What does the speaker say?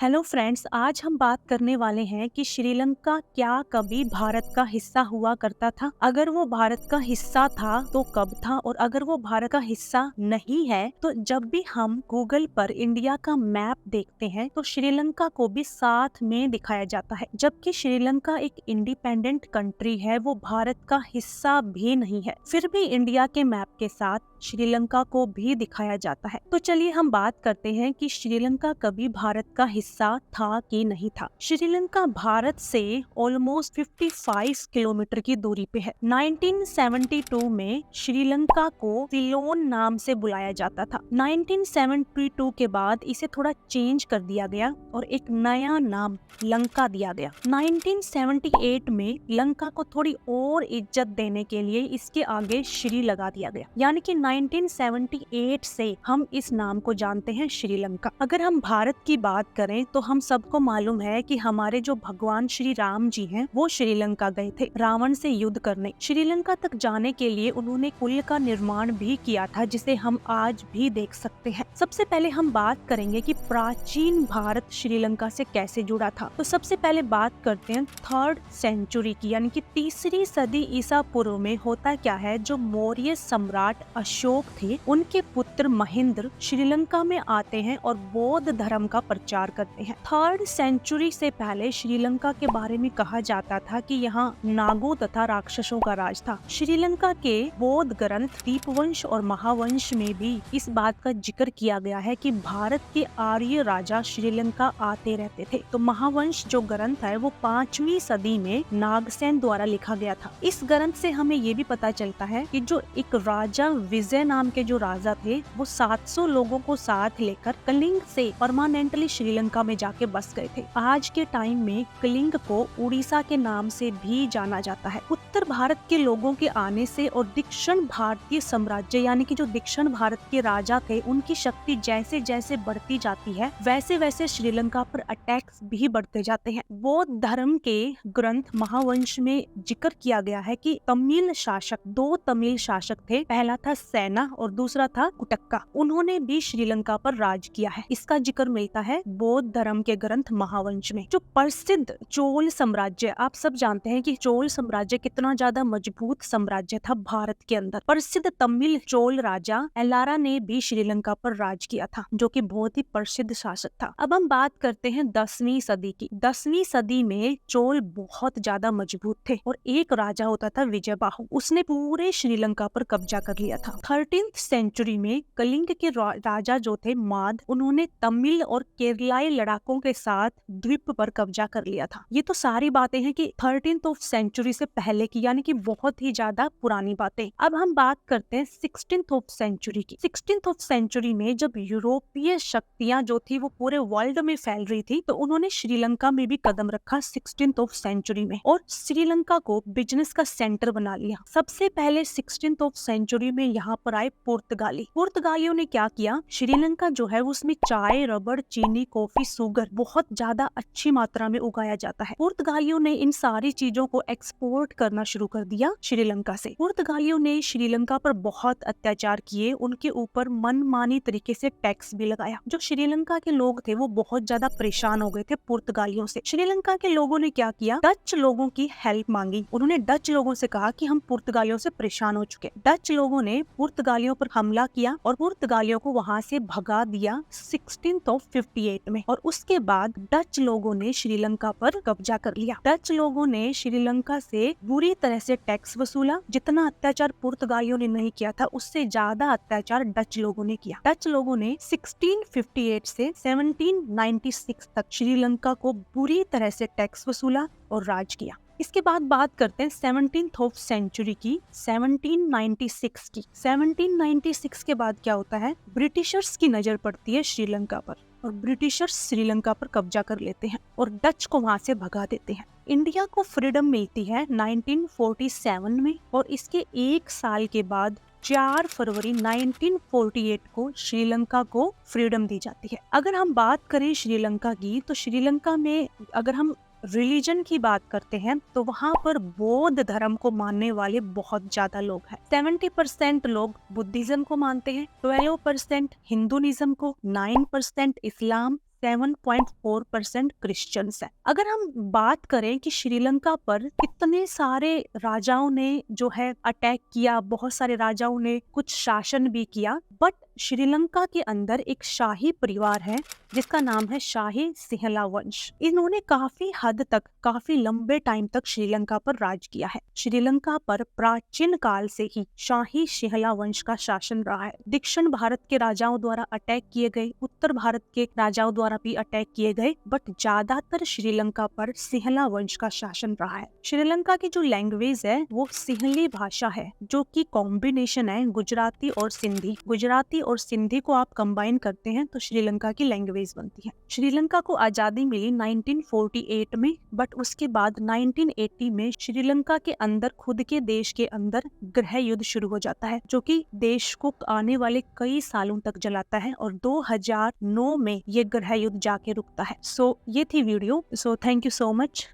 Hello friends, आज हम बात करने वाले हैं कि श्रीलंका क्या कभी भारत का हिस्सा हुआ करता था। अगर वो भारत का हिस्सा था तो कब था, और अगर वो भारत का हिस्सा नहीं है तो जब भी हम गूगल पर इंडिया का मैप देखते हैं तो श्रीलंका को भी साथ में दिखाया जाता है। जबकि श्रीलंका एक इंडिपेंडेंट कंट्री है, वो भारत का हिस्सा भी नहीं है, फिर भी इंडिया के मैप के साथ श्रीलंका को भी दिखाया जाता है। तो चलिए हम बात करते हैं कि श्रीलंका कभी भारत का हिस्सा था कि नहीं था। श्रीलंका भारत से ऑलमोस्ट 55 किलोमीटर की दूरी पे है। 1972 में श्रीलंका को सिलोन नाम से बुलाया जाता था। 1972 के बाद इसे थोड़ा चेंज कर दिया गया और एक नया नाम लंका दिया गया। 1978 में लंका को थोड़ी और इज्जत देने के लिए इसके आगे श्री लगा दिया गया, यानी कि 1978 से हम इस नाम को जानते हैं श्रीलंका। अगर हम भारत की बात करें तो हम सबको मालूम है कि हमारे जो भगवान श्री राम जी हैं वो श्रीलंका गए थे रावण से युद्ध करने। श्रीलंका तक जाने के लिए उन्होंने पुल का निर्माण भी किया था, जिसे हम आज भी देख सकते हैं। सबसे पहले हम बात करेंगे कि प्राचीन भारत श्रीलंका से कैसे जुड़ा था। तो सबसे पहले बात करते हैं 3rd सेंचुरी की, यानी कि तीसरी सदी ईसा पूर्व में। होता क्या है, जो मौर्य सम्राट अशोक थे उनके पुत्र महेंद्र श्रीलंका में आते हैं और बौद्ध धर्म का प्रचार करते हैं। 3rd सेंचुरी से पहले श्रीलंका के बारे में कहा जाता था कि यहाँ नागों तथा राक्षसों का राज था। श्रीलंका के बौद्ध ग्रंथ दीपवंश और महावंश में भी इस बात का जिक्र किया गया है कि भारत के आर्य राजा श्रीलंका आते रहते थे। तो महावंश जो ग्रंथ है वो 5वीं सदी में नागसेन द्वारा लिखा गया था। इस ग्रंथ से हमें ये भी पता चलता है कि जो एक राजा विजय नाम के जो राजा थे वो 700 लोगों को साथ लेकर कलिंग से परमानेंटली श्रीलंका में जाके बस गए थे। आज के टाइम में कलिंग को उड़ीसा के नाम से भी जाना जाता है। उत्तर भारत के लोगों के आने से और दक्षिण भारतीय साम्राज्य, यानी कि जो दक्षिण भारत के राजा थे, उनकी शक्ति जैसे जैसे बढ़ती जाती है वैसे वैसे श्रीलंका पर अटैक्स भी बढ़ते जाते हैं। बौद्ध धर्म के ग्रंथ महावंश में जिक्र किया गया है कि तमिल शासक, 2 तमिल शासक थे, पहला था सेना और दूसरा था कुटक्का। उन्होंने भी श्रीलंका पर राज किया है। इसका जिक्र मिलता है बौद्ध धर्म के ग्रंथ महावंश में। जो प्रसिद्ध चोल साम्राज्य, आप सब जानते हैं कि चोल साम्राज्य कितना ज्यादा मजबूत साम्राज्य था भारत के अंदर। प्रसिद्ध तमिल चोल राजा एलारा ने भी श्रीलंका पर राज किया था, जो कि बहुत ही प्रसिद्ध शासक था। अब हम बात करते हैं 10वीं सदी की। 10वीं सदी में चोल बहुत ज्यादा मजबूत थे और एक राजा होता था विजय बाहु। उसने पूरे श्रीलंका पर कब्जा कर लिया था। 13th सेंचुरी में कलिंग के राजा जो थे माद, उन्होंने तमिल और केरलाई लड़ाकों के साथ द्वीप पर कब्जा कर लिया था। ये तो सारी बातें हैं कि 13th सेंचुरी से पहले की, यानी कि बहुत ही ज्यादा पुरानी बातें। अब हम बात करते हैं 16th सेंचुरी की। 16th सेंचुरी में जब यूरोपीय शक्तियां जो थी वो पूरे वर्ल्ड में फैल रही थी, तो उन्होंने श्रीलंका में भी कदम रखा 16th सेंचुरी में और श्रीलंका को बिजनेस का सेंटर बना लिया। सबसे पहले 16th सेंचुरी में यहाँ पर आए पुर्तगाली। पुर्तगालियों ने क्या किया, श्रीलंका जो है उसमें चाय, रबड़, चीनी, कॉफी, शुगर बहुत ज्यादा अच्छी मात्रा में उगाया जाता है। पुर्तगालियों ने इन सारी चीजों को एक्सपोर्ट करना शुरू कर दिया श्रीलंका से। पुर्तगालियों ने श्रीलंका पर बहुत अत्याचार किए, उनके ऊपर मनमानी तरीके से टैक्स भी लगाया। जो श्रीलंका के लोग थे वो बहुत ज्यादा परेशान हो गए थे पुर्तगालियों से। श्रीलंका के लोगों ने क्या किया, डच लोगों की हेल्प मांगी। उन्होंने डच लोगों से कहा कि हम पुर्तगालियों से परेशान हो चुके। डच लोगों ने पुर्तगालियों पर हमला किया और पुर्तगालियों को वहां से भगा दिया 1658 में। और उसके बाद डच लोगों ने श्रीलंका पर कब्जा कर लिया। डच लोगों ने श्रीलंका से बुरी तरह से टैक्स वसूला। जितना अत्याचार पुर्तगालियों ने नहीं किया था उससे ज्यादा अत्याचार डच लोगों ने किया। डच लोगों ने 1658 से 1796 तक श्रीलंका को बुरी तरह से टैक्स वसूला और राज किया। इसके बाद बात करते हैं 17th सेंचुरी की, 1796 की। 1796 के बाद क्या होता है, ब्रिटिशर्स की नजर पड़ती है श्रीलंका पर और ब्रिटिशर्स श्रीलंका पर कब्जा कर लेते हैं और डच को वहां से भगा देते हैं। इंडिया को फ्रीडम मिलती है 1947 में और इसके 1 साल के बाद 4 फरवरी 1948 को श्रीलंका को फ्रीडम दी जाती है। अगर हम बात करें श्रीलंका की, तो श्रीलंका में अगर हम रिलीजन की बात करते हैं तो वहाँ पर बौद्ध धर्म को मानने वाले बहुत ज्यादा लोग हैं। 70% लोग बुद्धिज्म को मानते हैं, 12% हिंदुइज्म को, 9% इस्लाम, 7.4% क्रिश्चियंस है। अगर हम बात करें कि श्रीलंका पर कितने सारे राजाओं ने जो है अटैक किया, बहुत सारे राजाओं ने कुछ शासन भी किया, बट श्रीलंका के अंदर एक शाही परिवार है जिसका नाम है शाही सिंहला वंश। इन्होंने काफी हद तक, काफी लंबे टाइम तक श्रीलंका पर राज किया है। श्रीलंका पर प्राचीन काल से ही शाही सिंहला वंश का शासन रहा है। दक्षिण भारत के राजाओं द्वारा अटैक किए गए, उत्तर भारत के राजाओं द्वारा भी अटैक किए गए, बट ज्यादातर श्रीलंका पर सिंहला वंश का शासन रहा है। श्रीलंका की जो लैंग्वेज है वो सिंहली भाषा है, जो कि कॉम्बिनेशन है गुजराती और सिंधी। गुजराती और सिंधी को आप कंबाइन करते हैं तो श्रीलंका की लैंग्वेज बनती है। श्रीलंका को आजादी मिली 1948 में, बट उसके बाद 1980 में श्रीलंका के अंदर, खुद के देश के अंदर गृह युद्ध शुरू हो जाता है, जो कि देश को आने वाले कई सालों तक जलाता है और 2009 में ये गृह युद्ध जाके रुकता है। सो ये थी video. So thank you so much.